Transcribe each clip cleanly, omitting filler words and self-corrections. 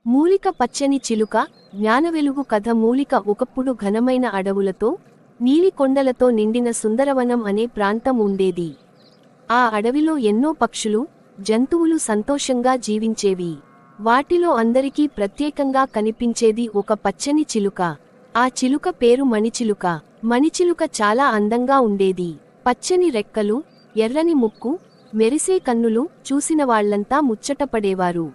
మూలిక పచ్చని చిలుక జ్ఞానవెలుగు కథ. మూలిక ఒకప్పుడు ఘనమైన అడవులతో నీలి కొండలతో నిండిన సుందరవనం అనే ప్రాంతం ఉండేది. ఆ అడవిలో ఎన్నో పక్షులు, జంతువులు సంతోషంగా జీవించేవి. వాటిలో అందరికీ ప్రత్యేకంగా కనిపించేది ఒక పచ్చని చిలుక. ఆ చిలుక పేరు మణిచిలుక. మణిచిలుక చాలా అందంగా ఉండేది. పచ్చని రెక్కలు, ఎర్రని ముక్కు, మెరిసే కన్నులు చూసిన వాళ్లంతా ముచ్చటపడేవారు.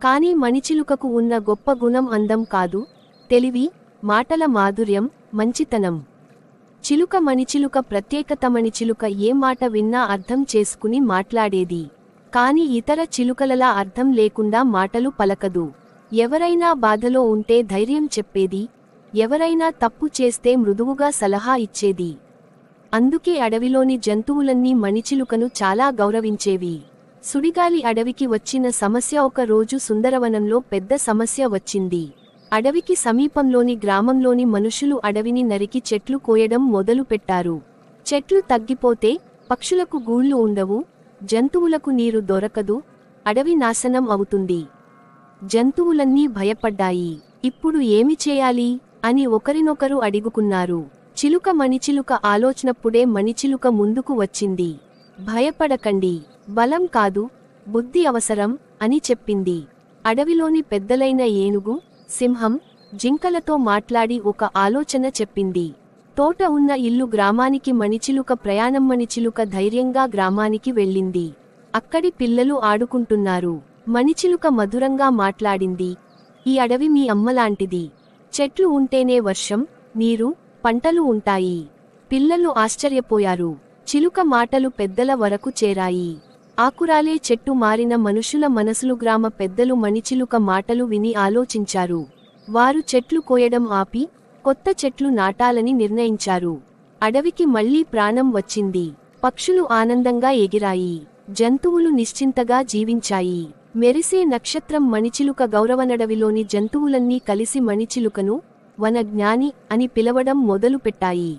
కాని మణిచిలుకకు ఉన్న గొప్ప గుణం అందం కాదు, తెలివి, మాటల మాధుర్యం, మంచితనం. చిలుక మణిచిలుక ప్రత్యేకత. మణిచిలుక ఏ మాట విన్నా అర్థం చేసుకుని మాట్లాడేది. కాని ఇతర చిలుకలలా అర్థం లేకుండా మాటలు పలకదు. ఎవరైనా బాధలో ఉంటే ధైర్యం చెప్పేది, ఎవరైనా తప్పు చేస్తే మృదువుగా సలహా ఇచ్చేది. అందుకే అడవిలోని జంతువులన్నీ మణిచిలుకను చాలా గౌరవించేవి. సుడిగాలి అడవికి వచ్చిన సమస్య. ఒక రోజు సుందరవనంలో పెద్ద సమస్య వచ్చింది. అడవికి సమీపంలోని గ్రామంలోని మనుషులు అడవిని నరికి చెట్లు కోయడం మొదలుపెట్టారు. చెట్లు తగ్గిపోతే పక్షులకు గూళ్లు ఉండవు, జంతువులకు నీరు దొరకదు, అడవి నాశనం అవుతుంది. జంతువులన్నీ భయపడ్డాయి. ఇప్పుడు ఏమి చేయాలి అని ఒకరినొకరు అడుగుకున్నారు. చిలుక మణిచిలుక ఆలోచనప్పుడే మణిచిలుక ముందుకు వచ్చింది. భయపడకండి, బలం కాదు, బుద్ధి అవసరం అని చెప్పింది. అడవిలోని పెద్దలైన ఏనుగు, సింహం, జింకలతో మాట్లాడి ఒక ఆలోచన చెప్పింది. తోట ఉన్న ఇల్లు గ్రామానికి మణిచిలుక ప్రయాణం. మణిచిలుక ధైర్యంగా గ్రామానికి వెళ్ళింది. అక్కడి పిల్లలు ఆడుకుంటున్నారు. మణిచిలుక మధురంగా మాట్లాడింది. ఈ అడవి మీ అమ్మలాంటిది. చెట్లు ఉంటేనే వర్షం, నీరు, పంటలు ఉంటాయి. పిల్లలు ఆశ్చర్యపోయారు. చిలుక మాటలు పెద్దల వరకు చేరాయి. ఆకురాలే చెట్టు మారిన మనుషుల మనసులు. గ్రామ పెద్దలు మణిచిలుక మాటలు విని ఆలోచించారు. వారు చెట్లు కోయడం ఆపి కొత్త చెట్లు నాటాలని నిర్ణయించారు. అడవికి మళ్లీ ప్రాణం వచ్చింది. పక్షులు ఆనందంగా ఎగిరాయి. జంతువులు నిశ్చింతగా జీవించాయి. మెరిసే నక్షత్రం మణిచిలుక గౌరవనడవిలోని జంతువులన్నీ కలిసి మణిచిలుకను వన జ్ఞాని అని పిలవడం మొదలుపెట్టాయి.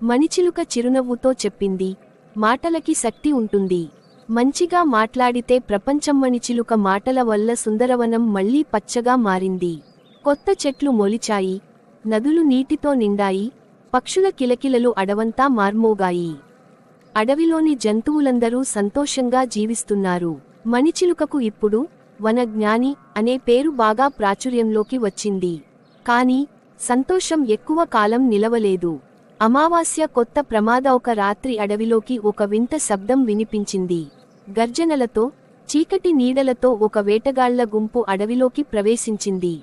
మణిచిలుక చిరునవ్వుతో చెప్పింది, మాటలకి శక్తి ఉంటుంది. మంచిగా మాట్లాడితే ప్రపంచం. మణిచిలుక మాటల వల్ల సుందరవనం మళ్లీ పచ్చగా మారింది. కొత్త చెట్లు మొలిచాయి, నదులు నీటితో నిండాయి, పక్షుల కిలకిలలు అడవంతా మార్మోగాయి. అడవిలోని జంతువులందరూ సంతోషంగా జీవిస్తున్నారు. మణిచిలుకకు ఇప్పుడు వన జ్ఞాని అనే పేరు బాగా ప్రాచుర్యంలోకి వచ్చింది. కాని సంతోషం ఎక్కువ కాలం నిలవలేదు. అమావాస్య కొత్త ప్రమాద. ఒక రాత్రి అడవిలోకి ఒక వింత శబ్దం వినిపించింది. గర్జనలతో, చీకటి నీడలతో ఒక వేటగాళ్ల గుంపు అడవిలోకి ప్రవేశించింది.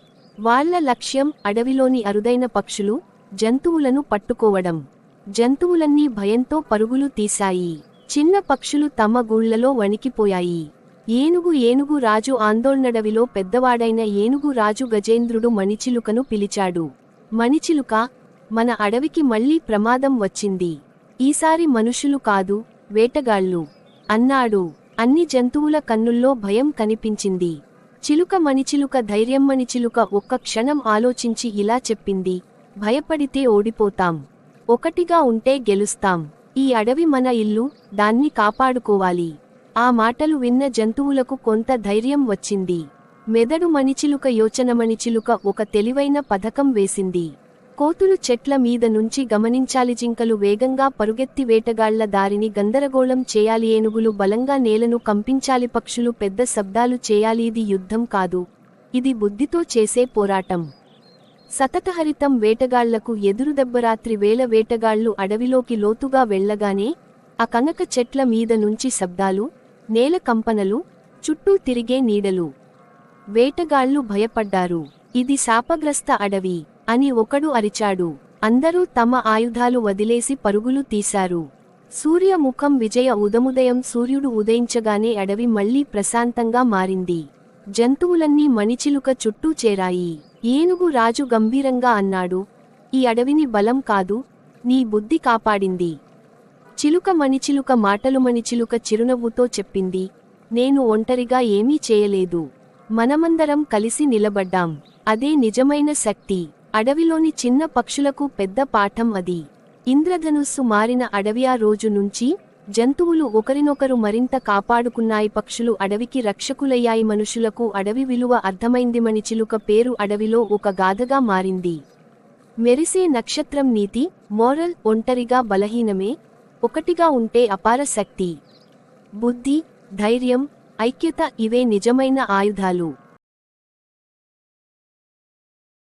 వాళ్ల లక్ష్యం అడవిలోని అరుదైన పక్షులు, జంతువులను పట్టుకోవడం. జంతువులన్నీ భయంతో పరుగులు తీశాయి. చిన్న పక్షులు తమ గూళ్లలో వణికిపోయాయి. ఏనుగు రాజు ఆందోళనడవిలో పెద్దవాడైన ఏనుగు రాజు గజేంద్రుడు మణిచిలుకను పిలిచాడు. మణిచిలుక, మన అడవికి మళ్లీ ప్రమాదం వచ్చింది. ఈసారి మనుషులు కాదు, వేటగాళ్లు అన్నాడు. అన్ని జంతువుల కన్నుల్లో భయం కనిపించింది. చిలుక మణిచిలుక ధైర్యం. మణిచిలుక ఒక్క క్షణం ఆలోచించి ఇలా చెప్పింది, భయపడితే ఓడిపోతాం, ఒకటిగా ఉంటే గెలుస్తాం. ఈ అడవి మన ఇల్లు, దాన్ని కాపాడుకోవాలి. ఆ మాటలు విన్న జంతువులకు కొంత ధైర్యం వచ్చింది. మెదడు మణిచిలుక యోచన. మణిచిలుక ఒక తెలివైన పథకం వేసింది. కోతులు చెట్ల మీద నుంచి గమనించాలి, జింకలు వేగంగా పరుగెత్తి వేటగాళ్ల దారిని గందరగోళం చేయాలి, ఏనుగులు బలంగా నేలను కంపించాలి, పక్షులు పెద్ద శబ్దాలు చేయాలి. ఇది యుద్ధం కాదు, ఇది బుద్ధితో చేసే పోరాటం. సతతహరితం వేటగాళ్లకు ఎదురుదెబ్బరాత్రి వేళ వేటగాళ్లు అడవిలోకి లోతుగా వెళ్లగానే ఆ కనక చెట్ల మీద నుంచి శబ్దాలు, నేల కంపనలు, చుట్టూ తిరిగే నీడలు. వేటగాళ్లు భయపడ్డారు. ఇది శాపగ్రస్త అడవి అని ఒకడు అరిచాడు. అందరూ తమ ఆయుధాలు వదిలేసి పరుగులు తీశారు. సూర్యముఖం విజయ. ఉదముదయం. సూర్యుడు ఉదయించగానే అడవి మళ్లీ ప్రశాంతంగా మారింది. జంతువులన్నీ మణిచిలుక చుట్టూ చేరాయి. ఏనుగు రాజు గంభీరంగా అన్నాడు, ఈ అడవిని బలం కాదు, నీ బుద్ధి కాపాడింది. చిలుక మణిచిలుక మాటలు. మణిచిలుక చిరునవ్వుతో చెప్పింది, నేను ఒంటరిగా ఏమీ చేయలేదు, మనమందరం కలిసి నిలబడ్డాం, అదే నిజమైన శక్తి. అడవిలోని చిన్న పక్షులకు పెద్ద పాఠం అది. ఇంద్రధనుస్సు మారిన అడవి. ఆ రోజు నుంచి జంతువులు ఒకరినొకరు మరింత కాపాడుకున్నాయి. పక్షులు అడవికి రక్షకులయ్యాయి. మనుషులకు అడవి విలువ అర్థమైంది. మణిచిలుక పేరు అడవిలో ఒక గాథగా మారింది. మెరిసే నక్షత్రం నీతి, మోరల్. ఒంటరిగా బలహీనమే, ఒకటిగా ఉంటే అపార శక్తి. బుద్ధి, ధైర్యం, ఐక్యత ఇవే నిజమైన ఆయుధాలు.